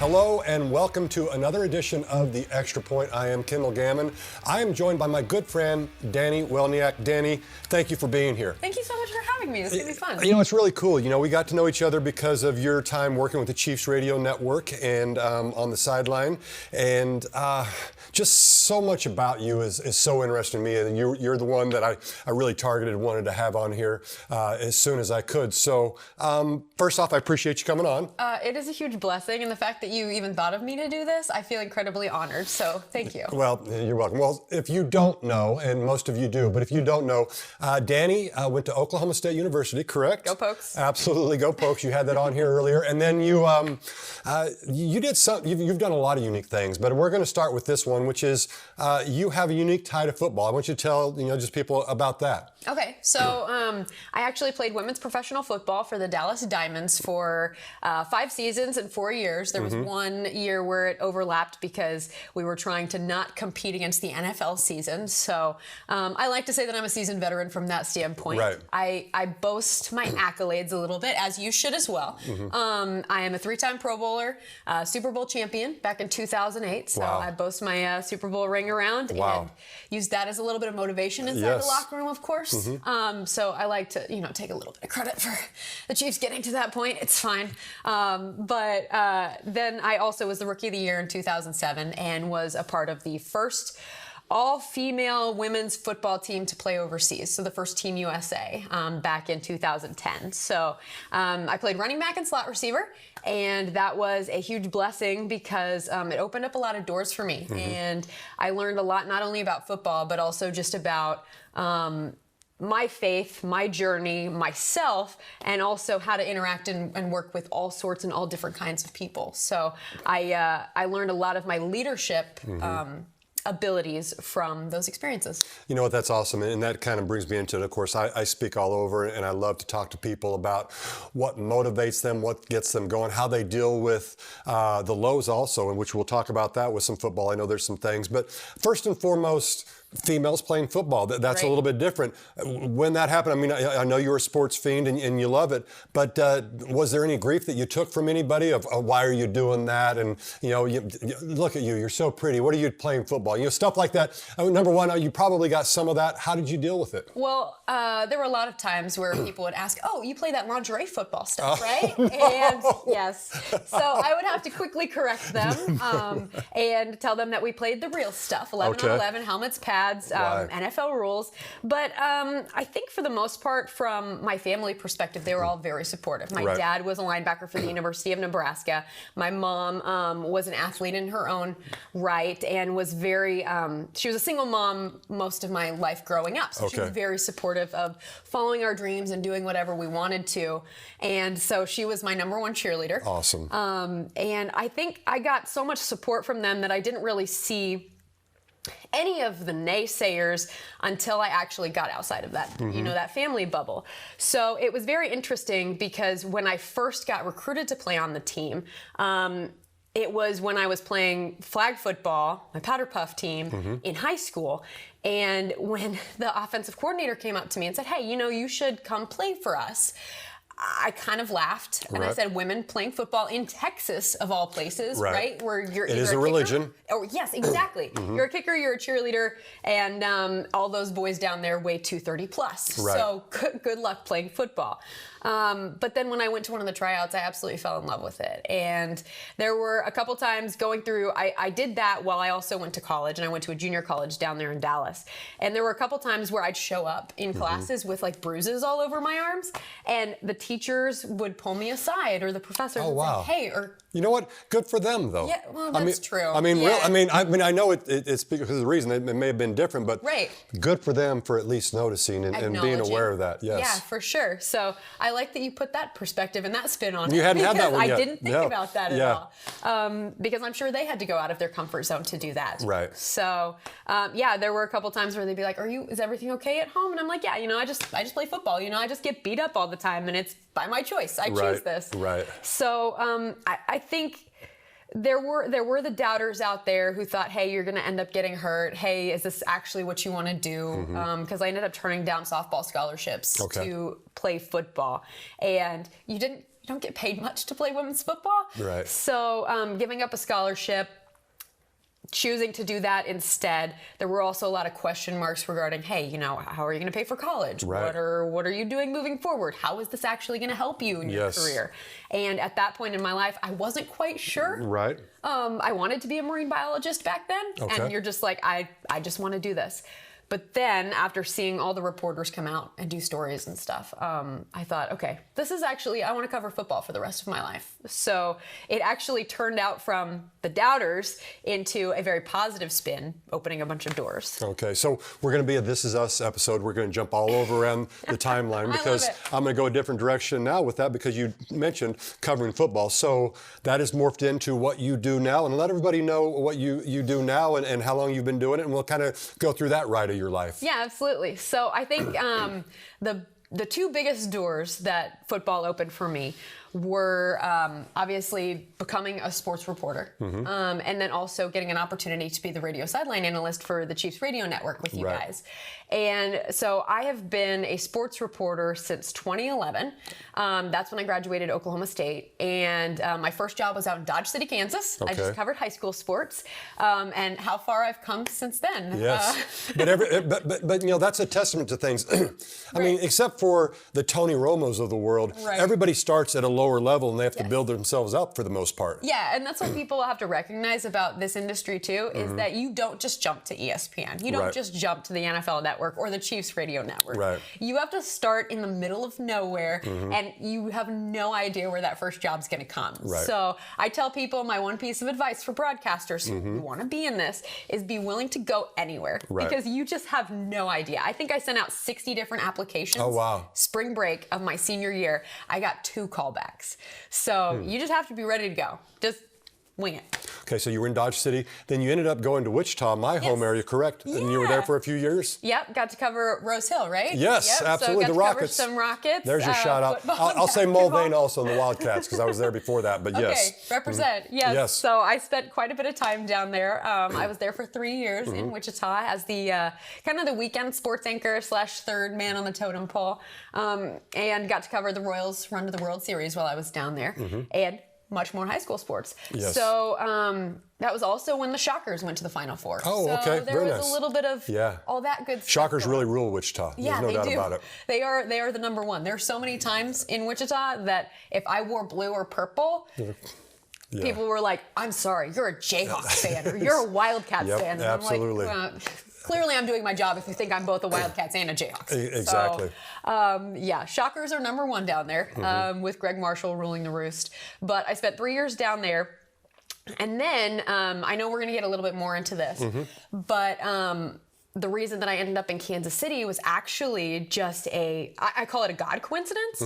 Hello and welcome to another edition of The Extra Point. I am Kendall Gammon. I am joined by my good friend, Dani Welniak. Dani, thank you for being here. Thank you so much for having me. This is going to be fun. You know, it's really cool. You know, we got to know each other because of your time working with the Chiefs Radio Network and on the sideline. And just so much about you is so interesting to me. And you're the one that I really targeted and wanted to have on here as soon as I could. So first off, I appreciate you coming on. It is a huge blessing. And the fact that you even thought of me to do this, I feel incredibly honored. So thank you. Well, you're welcome. Well, if you don't know, and most of you do, but if you don't know, Dani went to Oklahoma State University, correct? Go Pokes. Absolutely, go Pokes. You had that on here earlier. And then you did you've done a lot of unique things, but we're going to start with this one, which is you have a unique tie to football. I want you to tell just people about that. Okay, so I actually played women's professional football for the Dallas Diamonds for 5 seasons and 4 years. There was one year where it overlapped because we were trying to not compete against the NFL season. So I like to say that I'm a seasoned veteran from that standpoint. Right. I boast my accolades a little bit, as you should as well. I am a 3-time Pro Bowler, Super Bowl champion back in 2008. So Wow. I boast my Super Bowl ring around and used that as a little bit of motivation inside the locker room, of course. So I like to, take a little bit of credit for the Chiefs getting to that point. It's fine. But then I also was the Rookie of the Year in 2007 and was a part of the first all-female women's football team to play overseas. So the first Team USA back in 2010. So I played running back and slot receiver, and that was a huge blessing because it opened up a lot of doors for me. And I learned a lot, not only about football, but also just about my faith, my journey, myself, and also how to interact and work with all sorts and all different kinds of people. So I learned a lot of my leadership abilities from those experiences. You know what, that's awesome. And that kind of brings me into it. Of course, I speak all over, and I love to talk to people about what motivates them, what gets them going, how they deal with the lows also, in which we'll talk about that with some football. I know there's some things. But first and foremost, females playing football. That's a little bit different. When that happened, I mean, I know you're a sports fiend and you love it, but was there any grief that you took from anybody of why are you doing that? And, look at you, you're so pretty. What are you playing football? Stuff like that. Number one, you probably got some of that. How did you deal with it? Well, there were a lot of times where people would ask, oh, you play that lingerie football stuff, right? No. And yes. So I would have to quickly correct them and tell them that we played the real stuff, 11 on 11, helmets, pads, NFL rules. But I think for the most part, from my family perspective, they were all very supportive. My dad was a linebacker for the University of Nebraska. My mom was an athlete in her own right and was very, she was a single mom most of my life growing up. So she was very supportive of following our dreams and doing whatever we wanted to. And so she was my number one cheerleader. Awesome. And I think I got so much support from them that I didn't really see any of the naysayers until I actually got outside of that, that family bubble. So it was very interesting because when I first got recruited to play on the team, it was when I was playing flag football, my powder puff team in high school. And when the offensive coordinator came up to me and said, hey, you should come play for us, I kind of laughed and I said, women playing football in Texas, of all places, right? Where you're it is a religion. Yes, exactly. You're a kicker, you're a cheerleader, and all those boys down there weigh 230 plus. Right. So good luck playing football. But then when I went to one of the tryouts, I absolutely fell in love with it. And there were a couple times going through, I did that while I also went to college, and I went to a junior college down there in Dallas. And there were a couple times where I'd show up in classes with like bruises all over my arms, and the teachers would pull me aside, or the professors would say, hey, or... You know what? Good for them, though. Yeah, well, that's true. I mean, I know it's because of the reason it may have been different, but good for them for at least noticing and being aware of that. Yes. Yeah, for sure. So I like that you put that perspective and that spin on it. You hadn't had that one yet. I didn't think about that at all. Because I'm sure they had to go out of their comfort zone to do that. Right. So, there were a couple times where they'd be like, is everything okay at home? And I'm like, yeah, I just play football. I just get beat up all the time, and it's by my choice. I choose this. Right. So I think there were the doubters out there who thought, hey, you're going to end up getting hurt. Hey, is this actually what you want to do? Because I ended up turning down softball scholarships to play football. And you you don't get paid much to play women's football. Right. So giving up a scholarship, choosing to do that instead, there were also a lot of question marks regarding, hey, how are you going to pay for college? Right. What are you doing moving forward? How is this actually going to help you in your career? And at that point in my life, I wasn't quite sure. Right. I wanted to be a marine biologist back then. Okay. And you're just like, I just want to do this. But then after seeing all the reporters come out and do stories and stuff, I thought, okay, this is actually, I want to cover football for the rest of my life. So it actually turned out from the doubters into a very positive spin, opening a bunch of doors. Okay, so we're going to be a This Is Us episode. We're going to jump all over around the timeline because I'm going to go a different direction now with that because you mentioned covering football. So that has morphed into what you do now. And let everybody know what you do now and how long you've been doing it. And we'll kind of go through that ride of your life. Yeah, absolutely. So I think the two biggest doors that football opened for me were obviously becoming a sports reporter, and then also getting an opportunity to be the radio sideline analyst for the Chiefs radio network with you guys. And so I have been a sports reporter since 2011. That's when I graduated Oklahoma State. And my first job was out in Dodge City, Kansas. Okay. I just covered high school sports. And how far I've come since then. Yes. But that's a testament to things. I mean, except for the Tony Romos of the world, everybody starts at a lower level and they have to build themselves up for the most part. Yeah, and that's what people have to recognize about this industry too, is that you don't just jump to ESPN. You don't just jump to the NFL network or the Chiefs radio network. Right. You have to start in the middle of nowhere and you have no idea where that first job's going to come. Right. So I tell people my one piece of advice for broadcasters who want to be in this is be willing to go anywhere because you just have no idea. I think I sent out 60 different applications. Oh, wow. Spring break of my senior year, I got 2 callbacks. So you just have to be ready to go. Just wing it. Okay, so you were in Dodge City. Then you ended up going to Wichita, my home area, correct? Yeah. And you were there for a few years? Yep, got to cover Rose Hill, right? Yes, yep. absolutely. So the Rockets. Cover some Rockets. There's your shout out. I'll say Mulvane also in the Wildcats because I was there before that, but yes. Okay, represent. Yes. So I spent quite a bit of time down there. I was there for 3 years in Wichita as the kind of the weekend sports anchor / third man on the totem pole, and got to cover the Royals' run to the World Series while I was down there, and much more high school sports. Yes. So that was also when the Shockers went to the Final Four. Oh, so okay. there Very was nice. a little bit of all that good stuff. Shockers really rule Wichita. Yeah, There's no doubt do. about it. They are the number one. There are so many times in Wichita that if I wore blue or purple, people were like, I'm sorry, you're a Jayhawks fan or you're a Wildcats fan. And absolutely. I'm like, well, clearly I'm doing my job if you think I'm both a Wildcats and a Jayhawks. Exactly. So, Shockers are number one down there with Greg Marshall ruling the roost. But I spent 3 years down there. And then I know we're going to get a little bit more into this, but the reason that I ended up in Kansas City was actually just I call it a God coincidence,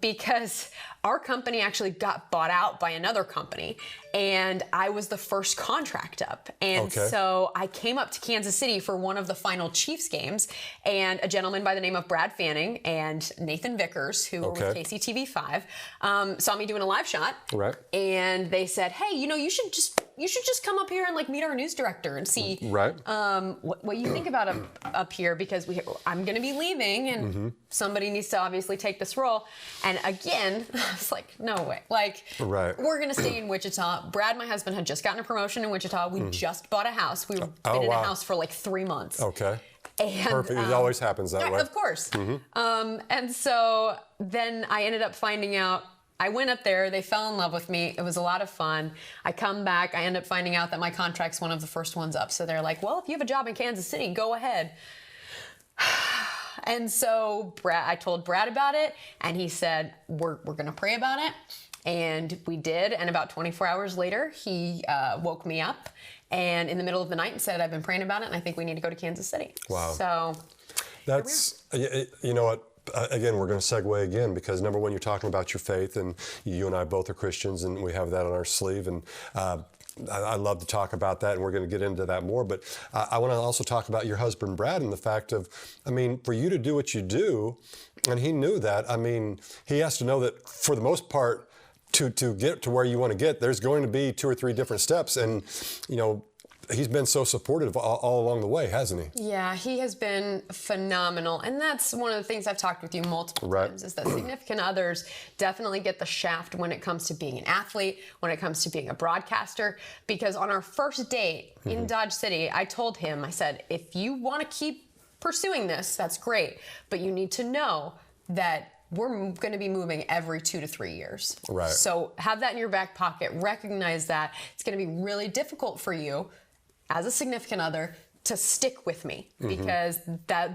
because our company actually got bought out by another company and I was the first contract up. And so I came up to Kansas City for one of the final Chiefs games, and a gentleman by the name of Brad Fanning and Nathan Vickers, who were with KCTV5, saw me doing a live shot. Right. And they said, hey, you should just come up here and meet our news director and see what you think about up here, because I'm going to be leaving and somebody needs to obviously take this role. And again, I was like, no way. We're going to stay in Wichita. Brad, my husband, had just gotten a promotion in Wichita. We just bought a house. We've been in a house for 3 months. Okay. And, perfect. It always happens that way. Of course. And so then I ended up finding out, I went up there, they fell in love with me. It was a lot of fun. I come back, I end up finding out that my contract's one of the first ones up. So they're like, well, if you have a job in Kansas City, go ahead. And so I told Brad about it, and he said, we're going to pray about it. And we did. And about 24 hours later, he woke me up and in the middle of the night and said, I've been praying about it, and I think we need to go to Kansas City. Wow. So that's, you know what? Again, we're going to segue again because number one, you're talking about your faith, and you and I both are Christians, and we have that on our sleeve. And I love to talk about that, and we're going to get into that more. But I want to also talk about your husband, Brad, and the fact of, for you to do what you do, and he knew that. He has to know that for the most part, to get to where you want to get, there's going to be 2 or 3 different steps. And, he's been so supportive all along the way, hasn't he? Yeah, he has been phenomenal. And that's one of the things I've talked with you multiple times, is that significant others definitely get the shaft when it comes to being an athlete, when it comes to being a broadcaster. Because on our first date in Dodge City, I told him, I said, if you want to keep pursuing this, that's great. But you need to know that we're going to be moving every 2 to 3 years. Right. So have that in your back pocket. Recognize that it's going to be really difficult for you as a significant other to stick with me, because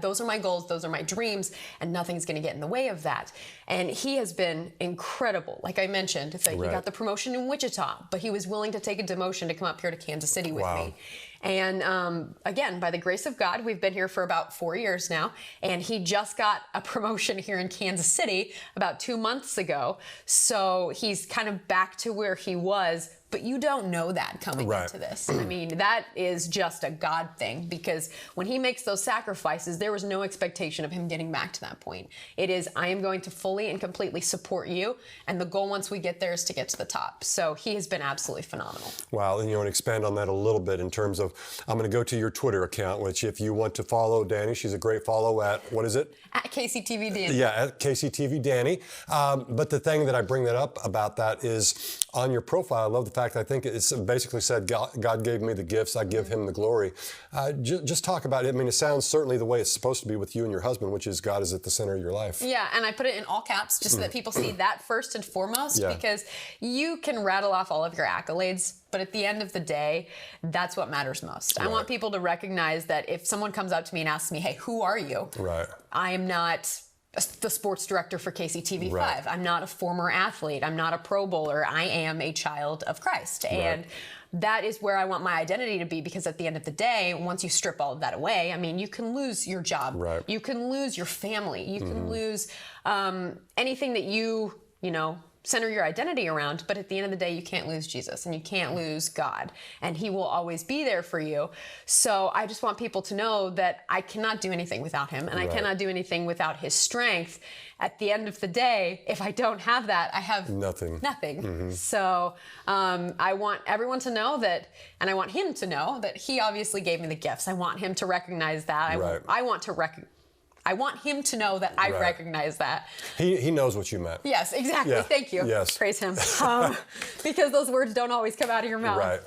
those are my goals, those are my dreams, and nothing's going to get in the way of that. And he has been incredible. Like I mentioned, it's like he got the promotion in Wichita, but he was willing to take a demotion to come up here to Kansas City with me. And again, by the grace of God, we've been here for about 4 years now, and he just got a promotion here in Kansas City about 2 months ago. So he's kind of back to where he was, but you don't know that coming into this. I mean, that is just a God thing, because when he makes those sacrifices, there was no expectation of him getting back to that point. It is, I am going to fully and completely support you, and the goal once we get there is to get to the top. So he has been absolutely phenomenal. Wow, and you want to expand on that a little bit in terms of, I'm going to go to your Twitter account, which if you want to follow Dani, she's a great follow at, what is it? At KCTV Dani. Yeah, at KCTV Dani. But the thing that I bring that up about that is on your profile, I love the fact I think it's basically said, God gave me the gifts, I give him the glory. Just talk about it. I mean, it sounds certainly the way it's supposed to be with you and your husband, which is God is at the center of your life. Yeah, and I put it in all caps just so that people see that first and foremost, because you can rattle off all of your accolades, but at the end of the day, that's what matters most. I want people to recognize that if someone comes up to me and asks me, hey, who are you? I am not the sports director for KCTV5. I'm not a former athlete. I'm not a Pro Bowler. I am a child of Christ. And that is where I want my identity to be, because at the end of the day, once you strip all of that away, I mean, you can lose your job. You can lose your family. You can lose anything that you know, center your identity around, but at the end of the day, you can't lose Jesus and you can't lose God, and he will always be there for you. So I just want people to know that I cannot do anything without him, and I cannot do anything without his strength. At the end of the day, if I don't have that, I have nothing. So I want everyone to know that, and I want him to know that he obviously gave me the gifts. I want him to recognize that. I want him to know that I recognize that. He knows what you meant. Yes, exactly. Thank you. Praise him. Because those words don't always come out of your mouth.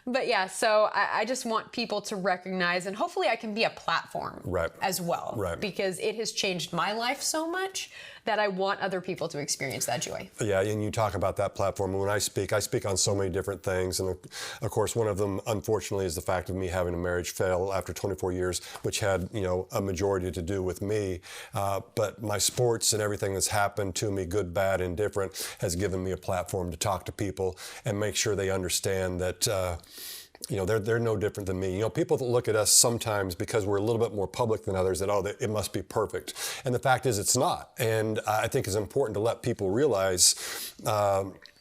But yeah, so I just want people to recognize, and hopefully I can be a platform as well. Because it has changed my life so much that I want other people to experience that joy. Yeah, and you talk about that platform. When I speak on so many different things. And of course, one of them, unfortunately, is the fact of me having a marriage fail after 24 years, which had, you know, a majority to do with me. But my sports and everything that's happened to me, good, bad, indifferent, has given me a platform to talk to people and make sure they understand that, you know, they're no different than me. You know, people that look at us sometimes because we're a little bit more public than others, that, oh, it must be perfect. And the fact is it's not. And I think it's important to let people realize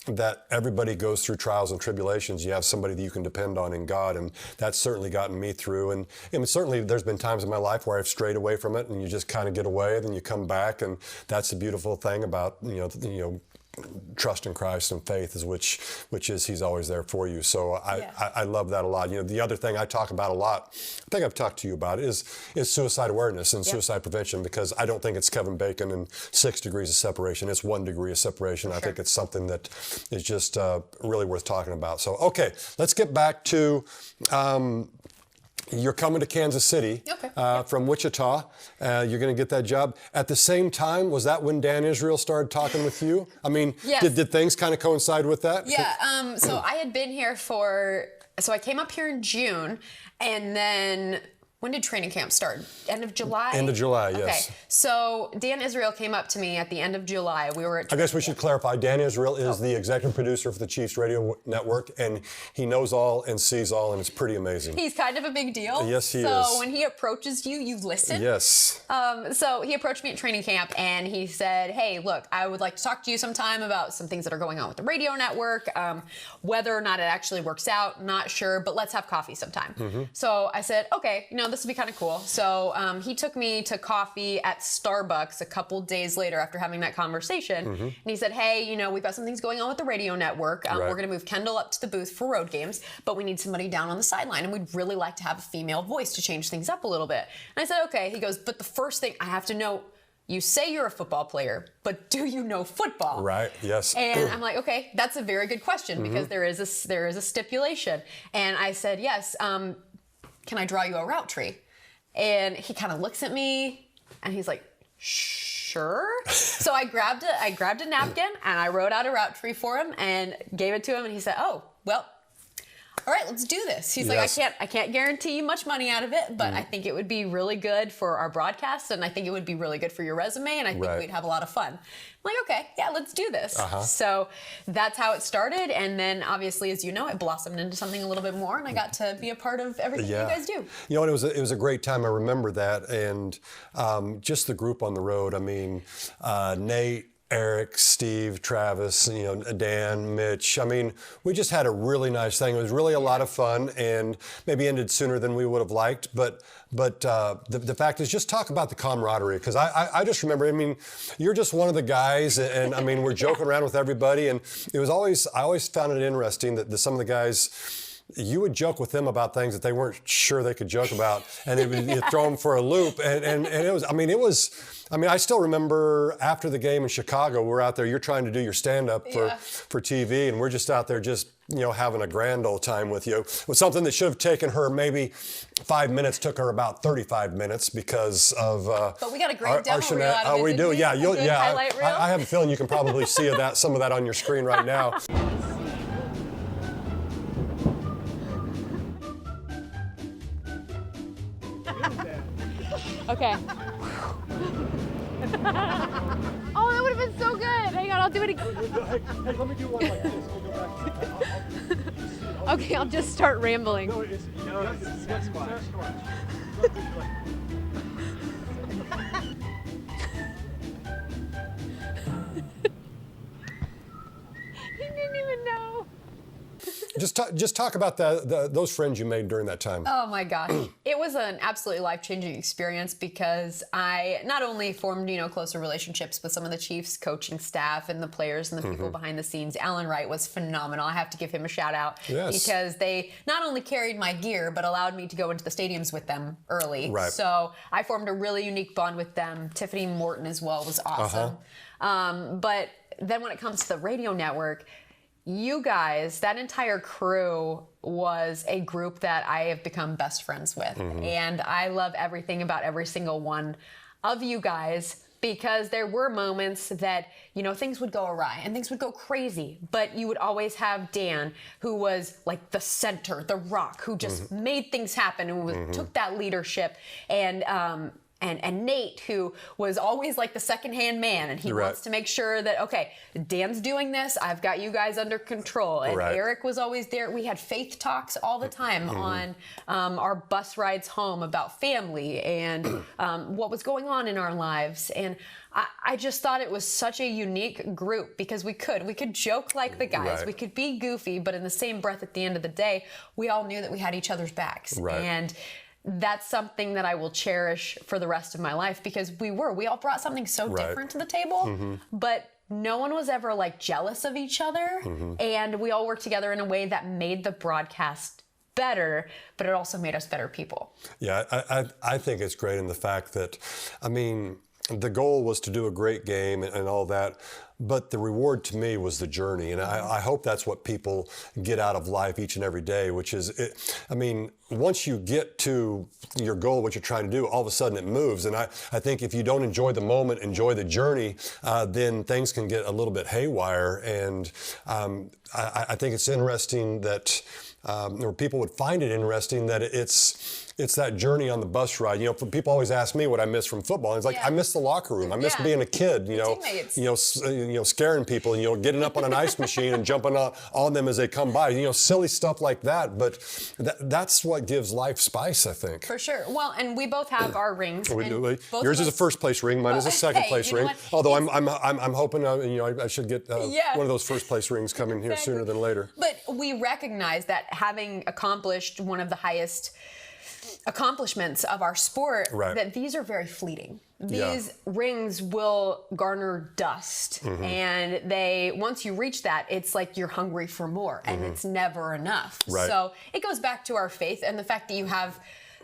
that everybody goes through trials and tribulations. You have somebody that you can depend on in God, and that's certainly gotten me through. And certainly there's been times in my life where I've strayed away from it, and you just kind of get away, then you come back, and that's the beautiful thing about, you know, trust in Christ and faith, is which is he's always there for you. So I love that a lot. You know, the other thing I talk about a lot, I think I've talked to you about it, is suicide awareness and suicide prevention, because I don't think it's Kevin Bacon and 6 degrees of separation. It's 1 degree of separation. I think it's something that is just really worth talking about. So, okay, let's get back to you're coming to Kansas City from Wichita. You're going to get that job. At the same time, was that when Dan Israel started talking with you? I mean, did things kind of coincide with that? Yeah. So I had been here so I came up here in June, and then when did training camp start? End of July? End of July, yes. Okay. So Dan Israel came up to me at the end of July. We were at I guess we should clarify. Dan Israel is the executive producer for the Chiefs Radio Network, and he knows all and sees all, and it's pretty amazing. He's kind of a big deal. Yes, he is. So when he approaches you, you listen. Yes. So he approached me at training camp, and he said, hey, look, I would like to talk to you sometime about some things that are going on with the radio network. Whether or not it actually works out, not sure, but let's have coffee sometime. So I said, okay, you know, this would be kind of cool. So he took me to coffee at Starbucks a couple days later after having that conversation. And he said, hey, you know, we've got some things going on with the radio network. We're going to move Kendall up to the booth for road games, but we need somebody down on the sideline. And we'd really like to have a female voice to change things up a little bit. And I said, okay. He goes, but the first thing I have to know, you say you're a football player, but do you know football? Right. Yes. And I'm like, okay, that's a very good question because there is a stipulation. And I said, yes. Can I draw you a route tree? And he kind of looks at me, and he's like, sure. So I grabbed a napkin and I wrote out a route tree for him and gave it to him, and he said, oh, well, all right, let's do this. He's like, I can't guarantee you much money out of it, but I think it would be really good for our broadcast, and I think it would be really good for your resume, and I think we'd have a lot of fun. I'm like, okay, yeah, let's do this. So that's how it started, and then obviously, as you know, it blossomed into something a little bit more, and I got to be a part of everything you guys do. You know, and it was a great time. I remember that, and just the group on the road. I mean, Nate, Eric, Steve, Travis, you know, Dan, Mitch. I mean, we just had a really nice thing. It was really a lot of fun, and maybe ended sooner than we would have liked. But the fact is, just talk about the camaraderie, because I just remember. I mean, you're just one of the guys, and I mean, we're joking around with everybody, and it was always, I always found it interesting that some of the guys, you would joke with them about things that they weren't sure they could joke about, and it would, you'd throw them for a loop. And it was, I mean, I still remember after the game in Chicago, we're out there, you're trying to do your stand-up for TV, and we're just out there just, you know, having a grand old time with you. It was something that should have taken her maybe 5 minutes, took her about 35 minutes because of but we got a great demo reel out of it. We do, yeah. Highlight reel. I have a feeling you can probably see some of that on your screen right now. Okay. Oh, that would have been so good. Hang on, I'll do it again. Hey, let me do one like this. We'll go back. Okay, I'll just start rambling. No, it's squash. He didn't even know. Just talk about those friends you made during that time. Oh my gosh. It was an absolutely life-changing experience because I not only formed, you know, closer relationships with some of the Chiefs coaching staff and the players and the people behind the scenes. Alan Wright was phenomenal. I have to give him a shout out because they not only carried my gear but allowed me to go into the stadiums with them early. Right. So I formed a really unique bond with them. Tiffany Morton as well was awesome. But then when it comes to the radio network, you guys, that entire crew was a group that I have become best friends with. And I love everything about every single one of you guys because there were moments that, you know, things would go awry and things would go crazy. But you would always have Dan, who was like the center, the rock, who just made things happen and took that leadership. And Nate, who was always like the second-hand man, and he wants to make sure that, okay, Dan's doing this, I've got you guys under control. And Eric was always there. We had faith talks all the time on our bus rides home about family and what was going on in our lives. And I just thought it was such a unique group because we could joke like the guys, we could be goofy, but in the same breath at the end of the day, we all knew that we had each other's backs. And that's something that I will cherish for the rest of my life because we all brought something so different to the table, but no one was ever like jealous of each other. And we all worked together in a way that made the broadcast better, but it also made us better people. Yeah, I think it's great in the fact that, I mean, the goal was to do a great game and all that, but the reward to me was the journey. And I hope that's what people get out of life each and every day, which is, I mean, once you get to your goal, what you're trying to do, all of a sudden it moves. And I think if you don't enjoy the moment, enjoy the journey, then things can get a little bit haywire. And I think it's interesting that, or people would find it interesting that it's that journey on the bus ride. You know, people always ask me what I miss from football. And it's like, I miss the locker room. I miss being a kid, you know, scaring people, you know, getting up on an ice machine and jumping on them as they come by, you know, silly stuff like that. But that's what gives life spice, I think. For sure. Well, and we both have our rings. Yours is a first place ring. Mine is a second place ring. Although I'm hoping, you know, I should get one of those first place rings coming here sooner than later. But we recognize that having accomplished one of the highest accomplishments of our sport, Right. that these are very fleeting. These rings will garner dust, and once you reach that, it's like you're hungry for more, and it's never enough. Right. So it goes back to our faith and the fact that you have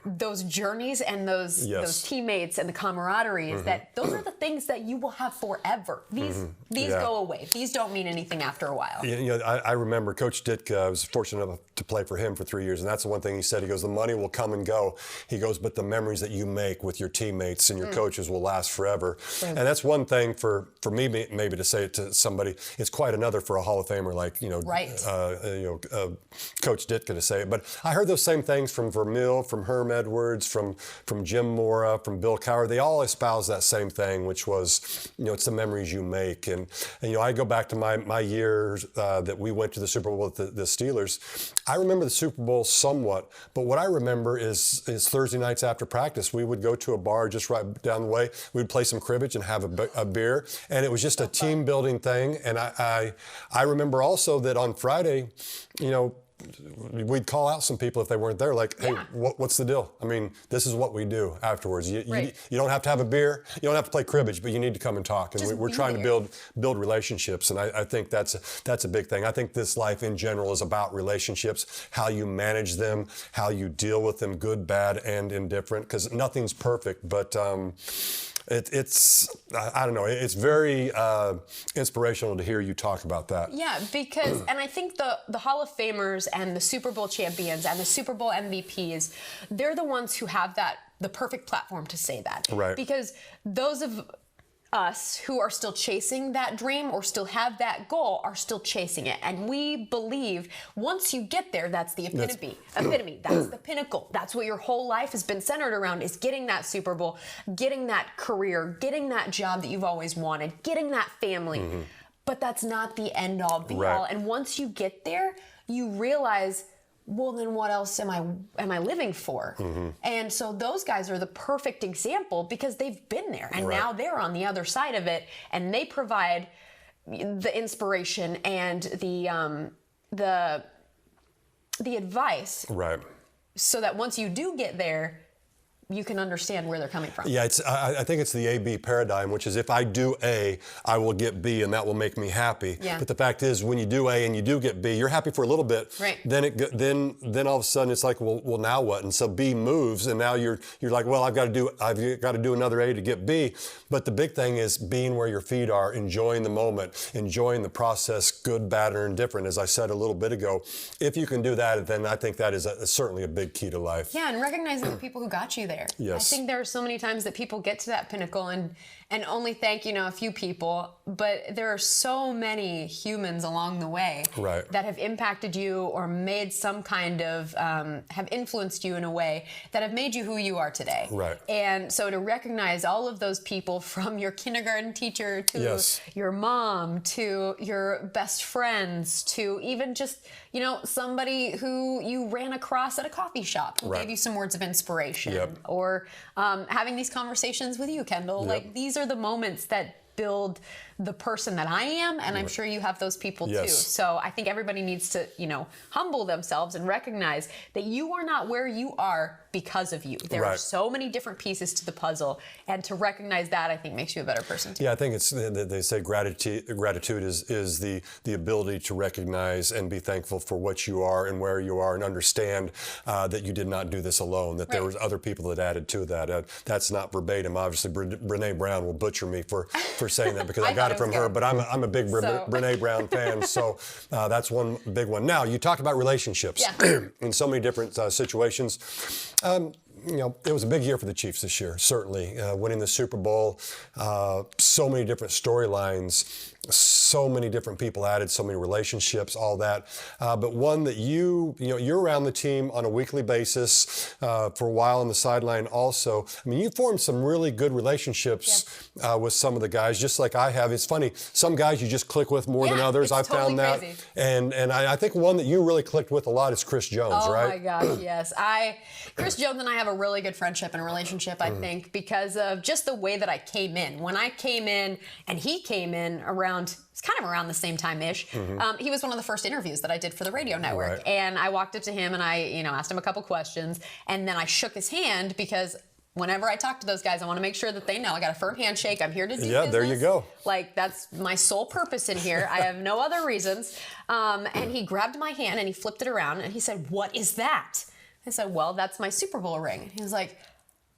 those journeys and those teammates and the camaraderie, is that those are the things that you will have forever. These go away. These don't mean anything after a while. I remember Coach Ditka. I was fortunate enough to play for him for 3 years, and that's the one thing he said. He goes, the money will come and go. He goes, but the memories that you make with your teammates and your coaches will last forever. And that's one thing for me maybe to say it to somebody. It's quite another for a Hall of Famer like Coach Ditka to say it. But I heard those same things from Vermeil, from Herm Edwards, from Jim Mora, from Bill Cowher. They all espouse that same thing, which was, it's the memories you make. And I go back to my years that we went to the Super Bowl with the Steelers. I remember the Super Bowl somewhat, but what I remember is Thursday nights after practice, we would go to a bar just right down the way. We'd play some cribbage and have a beer, and it was just a team building thing. And I remember also that on Friday, we'd call out some people if they weren't there, like, hey, what's the deal? I mean, this is what we do afterwards. You don't have to have a beer, you don't have to play cribbage, but you need to come and talk. And we're trying to build relationships, and I think that's a big thing. I think this life in general is about relationships, how you manage them, how you deal with them, good, bad, and indifferent, because nothing's perfect, but I don't know, it's very inspirational to hear you talk about that. Yeah, because, and I think the Hall of Famers and the Super Bowl champions and the Super Bowl MVPs, they're the ones who have the perfect platform to say that. Right. Because those of us who are still chasing that dream or still have that goal are still chasing it. And we believe once you get there, that's the epitome. That's the pinnacle. That's what your whole life has been centered around, is getting that Super Bowl, getting that career, getting that job that you've always wanted, getting that family. But that's not the end all be all. And once you get there, you realize, well, then what else am I living for? And so those guys are the perfect example, because they've been there, and now they're on the other side of it, and they provide the inspiration and the advice, so that once you do get there, you can understand where they're coming from. Yeah, I think it's the A-B paradigm, which is if I do A, I will get B, and that will make me happy. Yeah. But the fact is, when you do A and you do get B, you're happy for a little bit. Right. Then all of a sudden it's like, well, now what? And so B moves, and now you're like, well, I've got to do another A to get B. But the big thing is being where your feet are, enjoying the moment, enjoying the process, good, bad, or indifferent. As I said a little bit ago, if you can do that, then I think that is certainly a big key to life. Yeah, and recognizing the people who got you there. Yes. I think there are so many times that people get to that pinnacle and only thank, a few people, but there are so many humans along the way that have impacted you or made some kind of, have influenced you in a way that have made you who you are today. Right. And so to recognize all of those people, from your kindergarten teacher to your mom to your best friends to even just, somebody who you ran across at a coffee shop who gave you some words of inspiration, or having these conversations with you, Kendall. Like, these are the moments that build the person that I am, and I'm sure you have those people too. So I think everybody needs to, humble themselves and recognize that you are not where you are because of you. There are so many different pieces to the puzzle, and to recognize that, I think, makes you a better person too. Yeah, I think they say gratitude is the ability to recognize and be thankful for what you are and where you are, and understand that you did not do this alone, that there was other people that added to that. That's not verbatim. Obviously, Brene Brown will butcher me for saying that, because I got it from her, but I'm a big Brene Brown fan, so that's one big one. Now, you talked about relationships in so many different situations. It was a big year for the Chiefs this year, certainly. Winning the Super Bowl, so many different storylines, so many different people added, so many relationships, all that. But one that you're around the team on a weekly basis for a while on the sideline also. I mean, you formed some really good relationships with some of the guys, just like I have. It's funny, some guys you just click with more than others. I've found that. Crazy. And I think one that you really clicked with a lot is Chris Jones, right? Oh my gosh, yes. Chris Jones and I have a really good friendship and relationship, I think, because of just the way that I came in. When I came in and he came in around it's kind of around the same time-ish. He was one of the first interviews that I did for the radio network. And I walked up to him and I, asked him a couple questions. And then I shook his hand because whenever I talk to those guys, I want to make sure that they know I got a firm handshake. I'm here to do business. Yeah, there you go. Like, that's my sole purpose in here. I have no other reasons. And he grabbed my hand and he flipped it around and he said, "What is that?" I said, "Well, that's my Super Bowl ring." And he was like,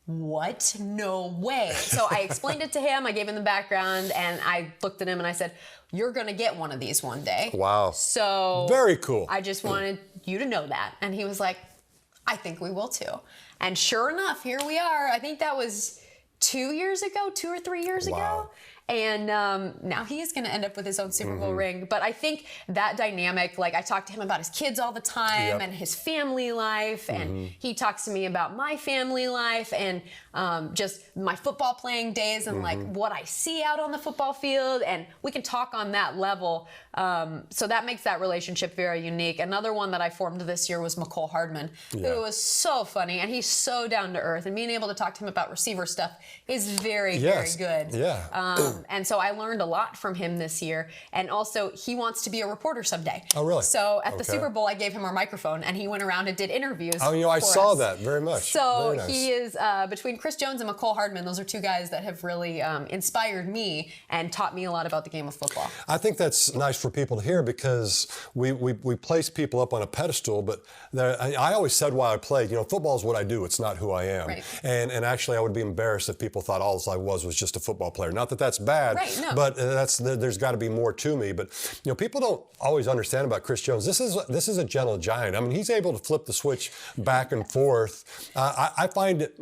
"What? No way." So I explained it to him. I gave him the background and I looked at him and I said, "You're going to get one of these one day." Wow. So very cool. I just wanted you to know that. And he was like, "I think we will too." And sure enough, here we are. I think that was 2 or 3 years ago. And now he is going to end up with his own Super Bowl ring. But I think that dynamic, like I talk to him about his kids all the time and his family life. And he talks to me about my family life and just my football playing days and like what I see out on the football field. And we can talk on that level. So that makes that relationship very unique. Another one that I formed this year was McCole Hardman, who was so funny. And he's so down to earth. And being able to talk to him about receiver stuff is very, very good. Yeah. And so I learned a lot from him this year. And also, he wants to be a reporter someday. Oh, really? So at the Super Bowl, I gave him our microphone, and he went around and did interviews. Oh, I saw that very much. So very nice. he is, between Chris Jones and McCole Hardman, those are two guys that have really inspired me and taught me a lot about the game of football. I think that's nice for people to hear because we place people up on a pedestal, but I always said why I played, football is what I do. It's not who I am. Right. And actually, I would be embarrassed if people thought all I was just a football player. Not that that's bad, but there's got to be more to me. But people don't always understand about Chris Jones. This is a gentle giant. I mean, he's able to flip the switch back and forth. I find it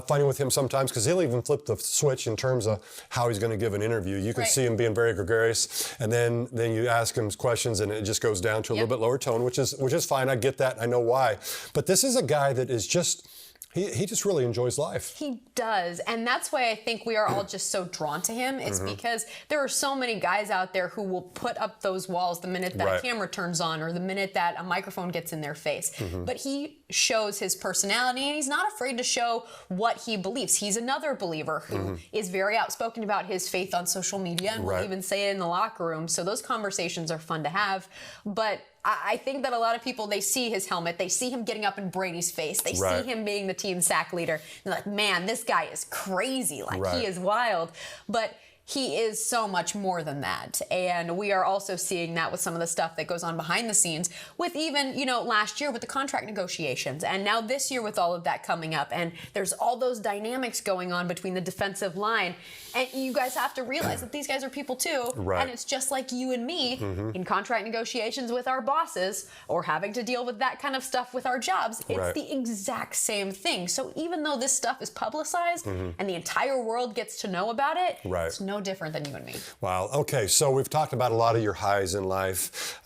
funny with him sometimes because he'll even flip the switch in terms of how he's going to give an interview. You can see him being very gregarious, and then you ask him questions, and it just goes down to a little bit lower tone, which is fine. I get that. I know why. But this is a guy that is just. He just really enjoys life. He does. And that's why I think we are all just so drawn to him. It's because there are so many guys out there who will put up those walls the minute that a camera turns on or the minute that a microphone gets in their face. But he shows his personality and he's not afraid to show what he believes. He's another believer who is very outspoken about his faith on social media and will even say it in the locker room. So those conversations are fun to have. But I think that a lot of people, they see his helmet, they see him getting up in Brady's face, they see him being the team sack leader. They're like, man, this guy is crazy. Like, he is wild. But he is so much more than that. And we are also seeing that with some of the stuff that goes on behind the scenes with even, last year with the contract negotiations. And now this year with all of that coming up. And there's all those dynamics going on between the defensive line. And you guys have to realize that these guys are people too. And it's just like you and me in contract negotiations with our bosses or having to deal with that kind of stuff with our jobs. It's the exact same thing. So even though this stuff is publicized and the entire world gets to know about it, it's no different than you and me. Wow. Okay. So we've talked about a lot of your highs in life.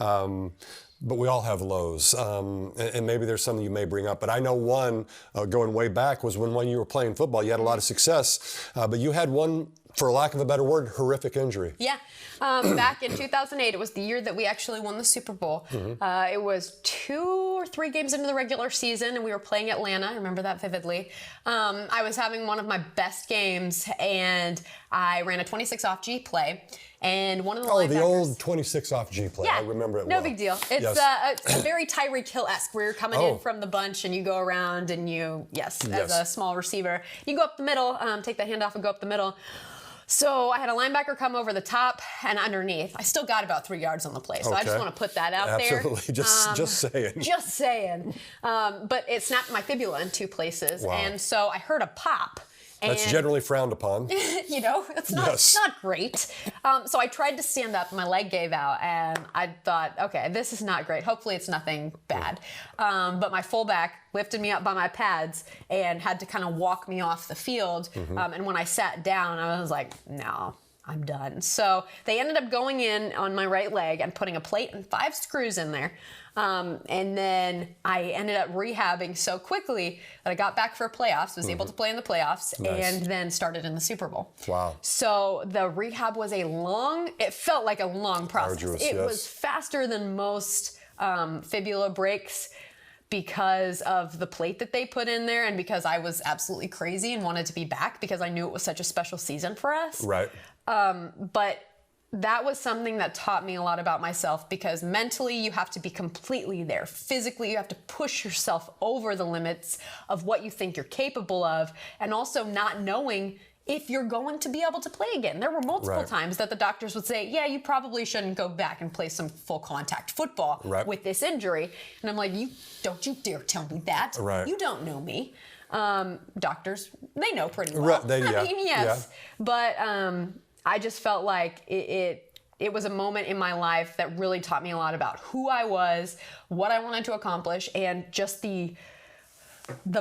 But we all have lows, and maybe there's something you may bring up. But I know one, going way back, was when you were playing football, you had a lot of success, but you had one, for lack of a better word, horrific injury. Yeah. Back in 2008, it was the year that we actually won the Super Bowl. It was 2 or 3 games into the regular season, and we were playing Atlanta. I remember that vividly. I was having one of my best games, and I ran a 26 off G play. And one of the linebackers... the old 26 off G play. I remember it well. No big deal. It's a very Tyreek Hill-esque, where you're coming in from the bunch and you go around and you, as a small receiver, you go up the middle, take the handoff and go up the middle. So I had a linebacker come over the top and underneath. I still got about 3 yards on the play, so I just want to put that out there. Absolutely, just saying. Just saying. But it snapped my fibula in 2 places, and so I heard a pop. That's generally frowned upon. It's not great. So I tried to stand up, my leg gave out, and I thought, okay, this is not great. Hopefully it's nothing bad. But my fullback lifted me up by my pads and had to kind of walk me off the field. And when I sat down, I was like, no, I'm done. So they ended up going in on my right leg and putting a plate and 5 screws in there. And then I ended up rehabbing so quickly that I got back for playoffs, was able to play in the playoffs, and then started in the Super Bowl. Wow. So the rehab was it felt like a long process. Arduous, it was faster than most fibula breaks because of the plate that they put in there and because I was absolutely crazy and wanted to be back because I knew it was such a special season for us. Right. But that was something that taught me a lot about myself, because mentally you have to be completely there. Physically, you have to push yourself over the limits of what you think you're capable of, and also not knowing if you're going to be able to play again. There were multiple times that the doctors would say, yeah, you probably shouldn't go back and play some full contact football with this injury. And I'm like, don't you dare tell me that. You don't know me. Doctors, they know pretty well. I mean, yes. But I just felt like it was a moment in my life that really taught me a lot about who I was, what I wanted to accomplish, and just the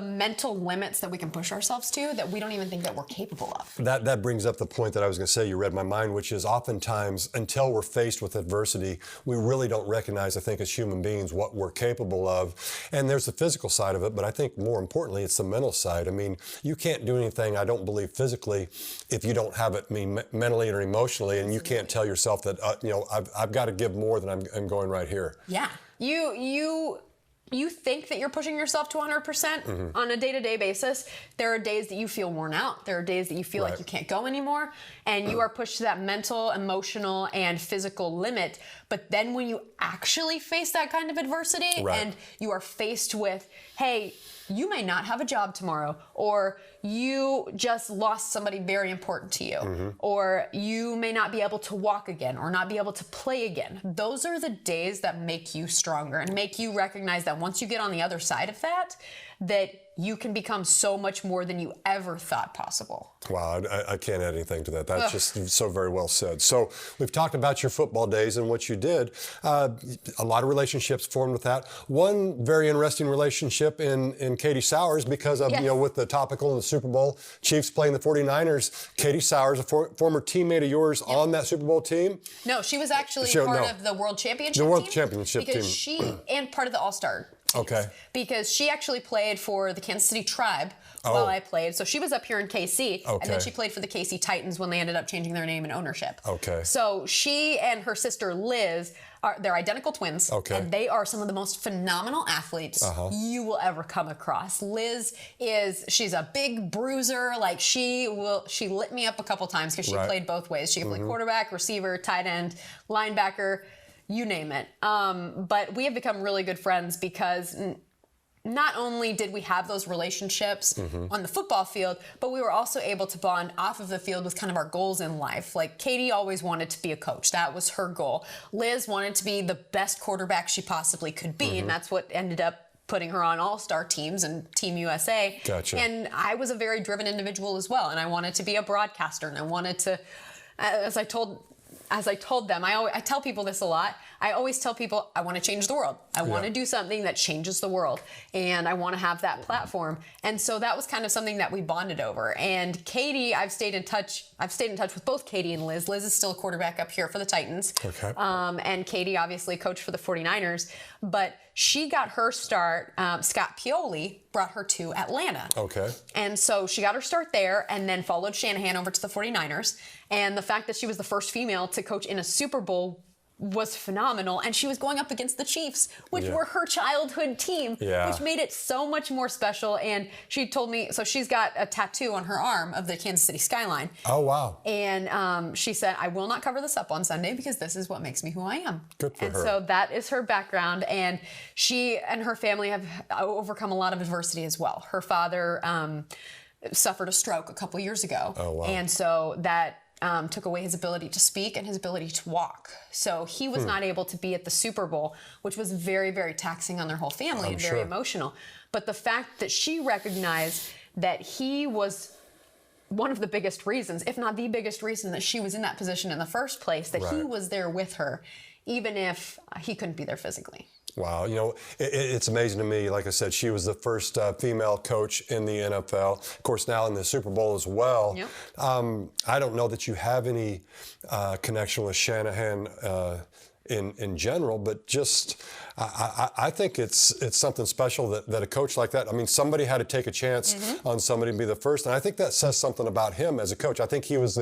mental limits that we can push ourselves to that we don't even think that we're capable of. That brings up the point that I was going to say, you read my mind, which is oftentimes until we're faced with adversity, we really don't recognize, I think, as human beings, what we're capable of. And there's the physical side of it, but I think more importantly, it's the mental side. I mean, you can't do anything, I don't believe, physically if you don't have it, mentally or emotionally, and you can't tell yourself that, I've got to give more than I'm going right here. Yeah. You think that you're pushing yourself to 100% on a day-to-day basis. There are days that you feel worn out. There are days that you feel like you can't go anymore, and you are pushed to that mental, emotional, and physical limit. But then when you actually face that kind of adversity and you are faced with, hey, you may not have a job tomorrow, or you just lost somebody very important to you, or you may not be able to walk again or not be able to play again. Those are the days that make you stronger and make you recognize that once you get on the other side of that you can become so much more than you ever thought possible. Wow, I can't add anything to that. That's just so very well said. So we've talked about your football days and what you did. A lot of relationships formed with that. One very interesting relationship in Katie Sowers because of, with the topical in the Super Bowl, Chiefs playing the 49ers. Katie Sowers, a former teammate of yours on that Super Bowl team? No, she was actually part of the World Championship team. The World Championship team. Because she, and part of the All-Star teams. Okay. Because she actually played for the Kansas City Tribe while I played. So she was up here in KC, and then she played for the KC Titans when they ended up changing their name and ownership. Okay. So she and her sister Liz, they're identical twins, and they are some of the most phenomenal athletes you will ever come across. Liz she's a big bruiser. Like she lit me up a couple times because she played both ways. She could play quarterback, receiver, tight end, linebacker, you name it. But we have become really good friends because not only did we have those relationships on the football field, but we were also able to bond off of the field with kind of our goals in life. Like Katie always wanted to be a coach. That was her goal. Liz wanted to be the best quarterback she possibly could be, and that's what ended up putting her on all-star teams and Team USA. Gotcha. And I was a very driven individual as well, and I wanted to be a broadcaster, and I wanted to, as I told them, I tell people this a lot. I always tell people, I want to change the world. I want to do something that changes the world, and I want to have that platform. And so that was kind of something that we bonded over. And Katie, I've stayed in touch with both Katie and Liz. Liz is still a quarterback up here for the Titans. Okay. And Katie obviously coached for the 49ers, but she got her start. Scott Pioli brought her to Atlanta. Okay. And so she got her start there and then followed Shanahan over to the 49ers. And the fact that she was the first female to coach in a Super Bowl was phenomenal. And she was going up against the Chiefs, which were her childhood team, which made it so much more special. And she told me, so she's got a tattoo on her arm of the Kansas City skyline. Oh, wow. And she said, I will not cover this up on Sunday because this is what makes me who I am. Good for her. And so that is her background. And she and her family have overcome a lot of adversity as well. Her father suffered a stroke a couple years ago. Oh, wow. And so that took away his ability to speak and his ability to walk. So he was not able to be at the Super Bowl, which was very, very taxing on their whole family and very emotional. But the fact that she recognized that he was one of the biggest reasons, if not the biggest reason, that she was in that position in the first place, that he was there with her, even if he couldn't be there physically. Wow, it's amazing to me. Like I said, she was the first female coach in the NFL. Of course, now in the Super Bowl as well. Yep. I don't know that you have any connection with Shanahan in general, but just I think it's something special that a coach like that, I mean, somebody had to take a chance on somebody to be the first, and I think that says something about him as a coach. I think he was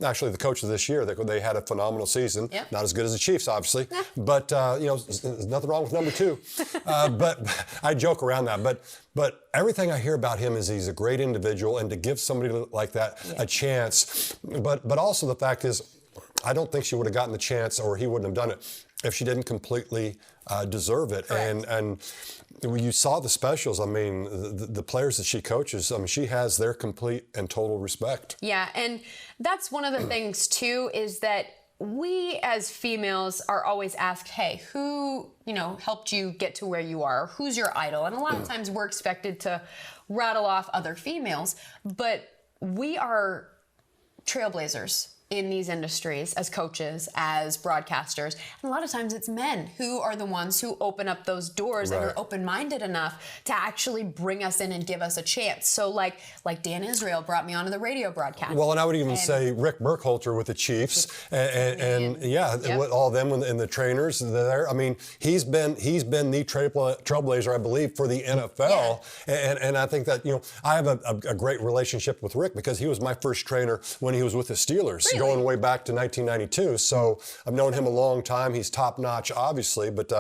actually the coach of this year. They had a phenomenal season, not as good as the Chiefs, obviously, but there's nothing wrong with number 2. But I joke around that, but everything I hear about him is he's a great individual, and to give somebody like that a chance, but also the fact is, I don't think she would have gotten the chance, or he wouldn't have done it, if she didn't completely deserve it. And when you saw the specials, I mean, the players that she coaches, I mean, she has their complete and total respect. Yeah, and that's one of the things, too, is that we as females are always asked, hey, who, helped you get to where you are? Who's your idol? And a lot of times we're expected to rattle off other females, but we are trailblazers in these industries as coaches, as broadcasters. And a lot of times it's men who are the ones who open up those doors and are open-minded enough to actually bring us in and give us a chance. So like Dan Israel brought me onto the radio broadcast. Well, and I would even say Rick Burkhalter with the Chiefs, and with all them and the trainers there. I mean, he's been the trailblazer, I believe, for the NFL. Yeah. And I think that, I have a great relationship with Rick because he was my first trainer when he was with the Steelers. Really? Going way back to 1992. So I've known him a long time. He's top notch, obviously, but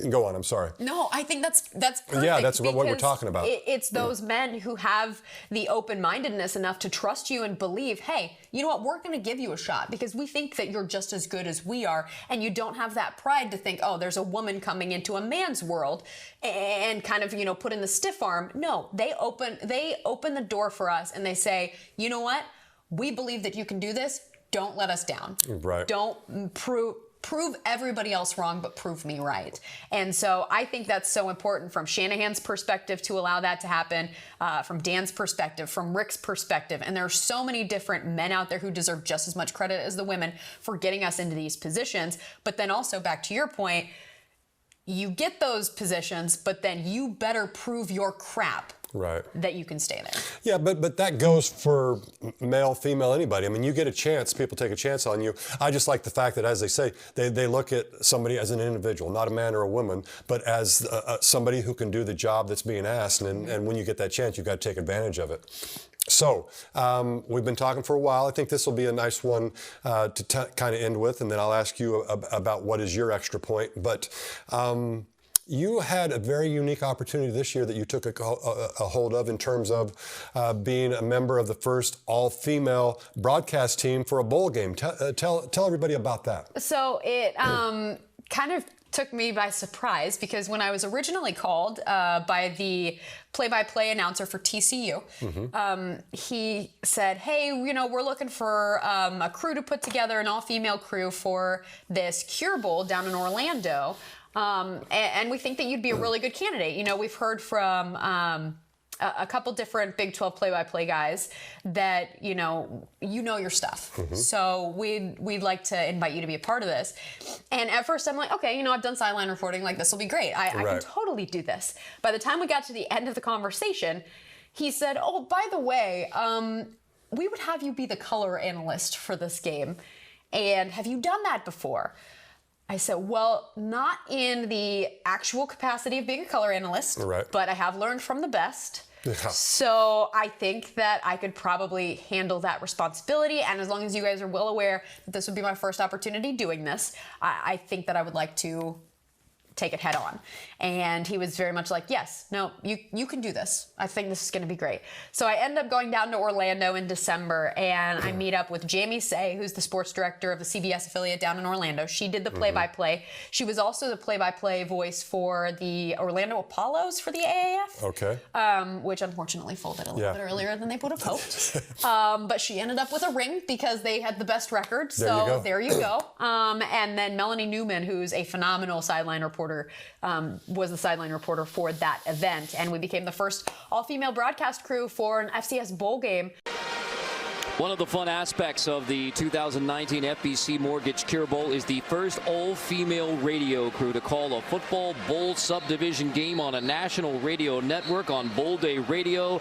go on. I'm sorry. No, I think that's perfect. Yeah, that's what we're talking about. It's those men who have the open-mindedness enough to trust you and believe, hey, you know what, we're going to give you a shot because we think that you're just as good as we are, and you don't have that pride to think, oh, there's a woman coming into a man's world and kind of, put in the stiff arm. No, they open the door for us and they say, you know what, we believe that you can do this. Don't let us down. Right. Don't prove everybody else wrong, but prove me right. And so I think that's so important from Shanahan's perspective to allow that to happen, from Dan's perspective, from Rick's perspective. And there are so many different men out there who deserve just as much credit as the women for getting us into these positions. But then also back to your point, you get those positions, but then you better prove your crap. Right. That you can stay there. Yeah, but that goes for male, female, anybody. I mean, you get a chance, people take a chance on you. I just like the fact that, as they say, they look at somebody as an individual, not a man or a woman, but as somebody who can do the job that's being asked. And when you get that chance, you've got to take advantage of it. So we've been talking for a while. I think this will be a nice one to kind of end with, and then I'll ask you about what is your extra point. But you had a very unique opportunity this year that you took a hold of in terms of being a member of the first all-female broadcast team for a bowl game. Tell everybody about that. So it kind of took me by surprise because when I was originally called by the play-by-play announcer for TCU, he said, hey, we're looking for a crew to put together, an all-female crew for this Cure Bowl down in Orlando. And we think that you'd be a really good candidate. We've heard from a couple different Big 12 play-by-play guys that, you know your stuff. So we'd like to invite you to be a part of this. And at first I'm like, okay, I've done sideline reporting. Like, this will be great. I can totally do this. By the time we got to the end of the conversation, he said, oh, by the way, we would have you be the color analyst for this game. And have you done that before? I said, well, not in the actual capacity of being a color analyst, but I have learned from the best. Yeah. So I think that I could probably handle that responsibility. And as long as you guys are well aware that this would be my first opportunity doing this, I think that I would like to take it head on. And he was very much like, yes, no, you can do this. I think this is going to be great. So I end up going down to Orlando in December, and I meet up with Jamie Say, who's the sports director of the CBS affiliate down in Orlando. She did the play-by-play. She was also the play-by-play voice for the Orlando Apollos for the AAF. Okay. Which unfortunately folded a little bit earlier than they would have hoped. But she ended up with a ring because they had the best record. So there you go. And then Melanie Newman, who's a phenomenal sideline reporter, was the sideline reporter for that event. And we became the first all-female broadcast crew for an FCS bowl game. One of the fun aspects of the 2019 FBC Mortgage Cure Bowl is the first all-female radio crew to call a football bowl subdivision game on a national radio network on Bowl Day Radio.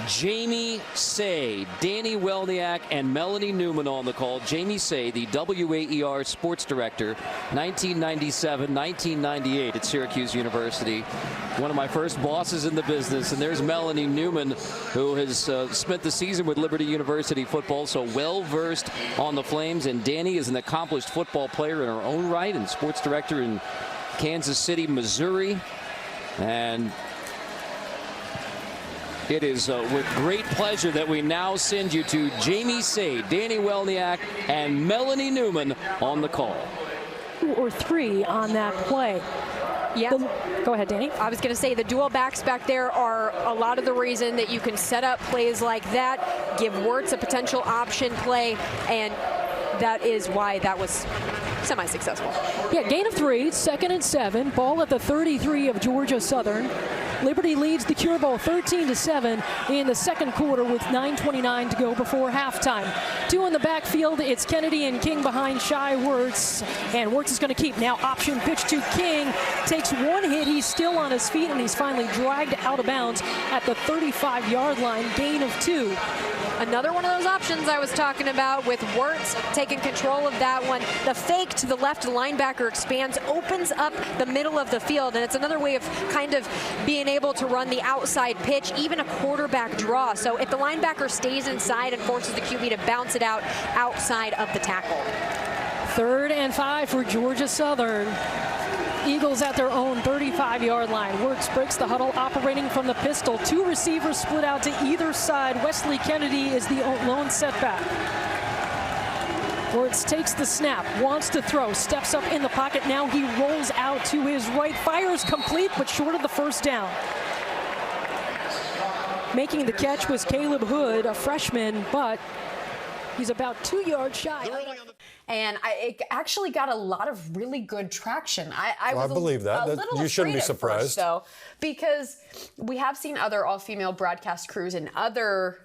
Jamie Say, Dani Welniak, and Melanie Newman on the call. Jamie Say, the WAER sports director, 1997, 1998 at Syracuse University. One of my first bosses in the business. And there's Melanie Newman, who has spent the season with Liberty University football, so well-versed on the Flames. And Dani is an accomplished football player in her own right and sports director in Kansas City, Missouri. And It is with great pleasure that we now send you to Jamie Say, Dani Welniak, and Melanie Newman on the call. 2 or 3 on that play. Yeah. Go ahead, Dani. I was going to say the dual backs back there are a lot of the reason that you can set up plays like that, give Wirtz a potential option play, and that is why that was semi-successful. Yeah, gain of 3, 2nd and 7, ball at the 33 of Georgia Southern. Liberty leads the Cure Bowl 13-7 in the second quarter with 9:29 to go before halftime. 2 in the backfield, it's Kennedy and King behind Shy Wirtz, and Wirtz is going to keep. Now option pitch to King, takes 1 hit, he's still on his feet, and he's finally dragged out of bounds at the 35-yard line, gain of 2. Another one of those options I was talking about with Wirtz taking control of that one. The fake to the left, the linebacker expands, opens up the middle of the field, and it's another way of kind of being able to run the outside pitch, even a quarterback draw. So if the linebacker stays inside and forces the QB to bounce it out outside of the tackle. 3rd and 5 for Georgia Southern. Eagles at their own 35-yard line. Wirtz breaks the huddle, operating from the pistol. 2 receivers split out to either side. Wesley Kennedy is the lone setback. Wirtz takes the snap, wants to throw, steps up in the pocket. Now he rolls out to his right, fires complete, but short of the first down. Making the catch was Caleb Hood, a freshman, but he's about 2 yards shy. And it actually got a lot of really good traction. I believe that. You shouldn't be surprised. First, though, because we have seen other all-female broadcast crews in other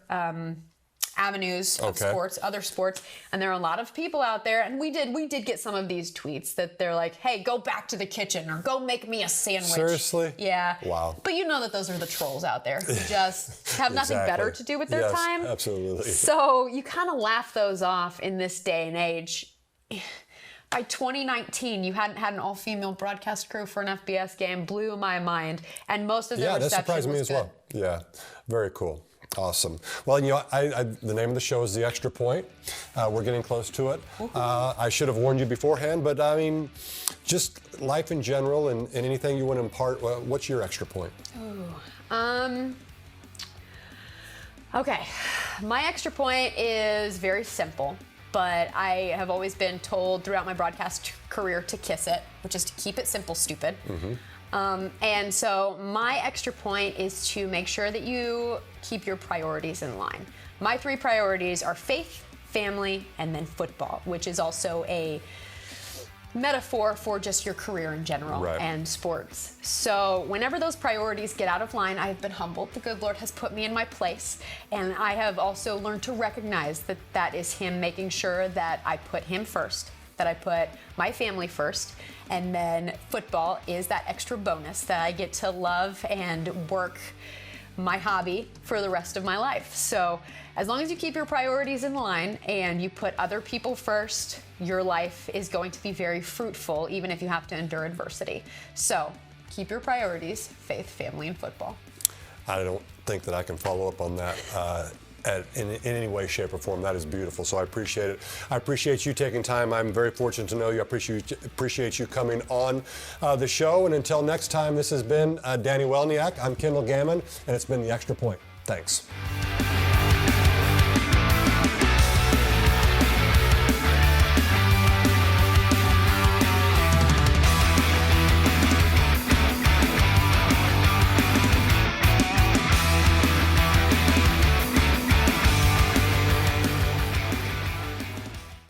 avenues of sports, other sports, and there are a lot of people out there, and we did get some of these tweets that they're like, hey, go back to the kitchen or go make me a sandwich. Seriously? Yeah. Wow. But you know that those are the trolls out there who just have nothing better to do with their time. Absolutely. So you kind of laugh those off in this day and age. By 2019, you hadn't had an all-female broadcast crew for an FBS game. Blew my mind, and most of the reception that surprised me as well. Yeah, very cool. Awesome. Well, you know, the name of the show is The Extra Point. We're getting close to it. I should have warned you beforehand, but I mean, just life in general and anything you want to impart. What's your extra point? Okay, my extra point is very simple, but I have always been told throughout my broadcast career to kiss it, which is to keep it simple, stupid. And so my extra point is to make sure that you keep your priorities in line. My 3 priorities are faith, family, and then football, which is also a metaphor for just your career in general and sports. So whenever those priorities get out of line, I have been humbled. The good Lord has put me in my place, and I have also learned to recognize that that is Him making sure that I put Him first, that I put my family first, and then football is that extra bonus that I get to love and work my hobby for the rest of my life. So as long as you keep your priorities in line and you put other people first, your life is going to be very fruitful, even if you have to endure adversity. So keep your priorities, faith, family, and football. I don't think that I can follow up on that in any way, shape, or form. That is beautiful. So I appreciate it. I appreciate you taking time. I'm very fortunate to know you. I appreciate you coming on the show. And until next time, this has been Dani Welniak. I'm Kendall Gammon, and it's been The Extra Point. Thanks.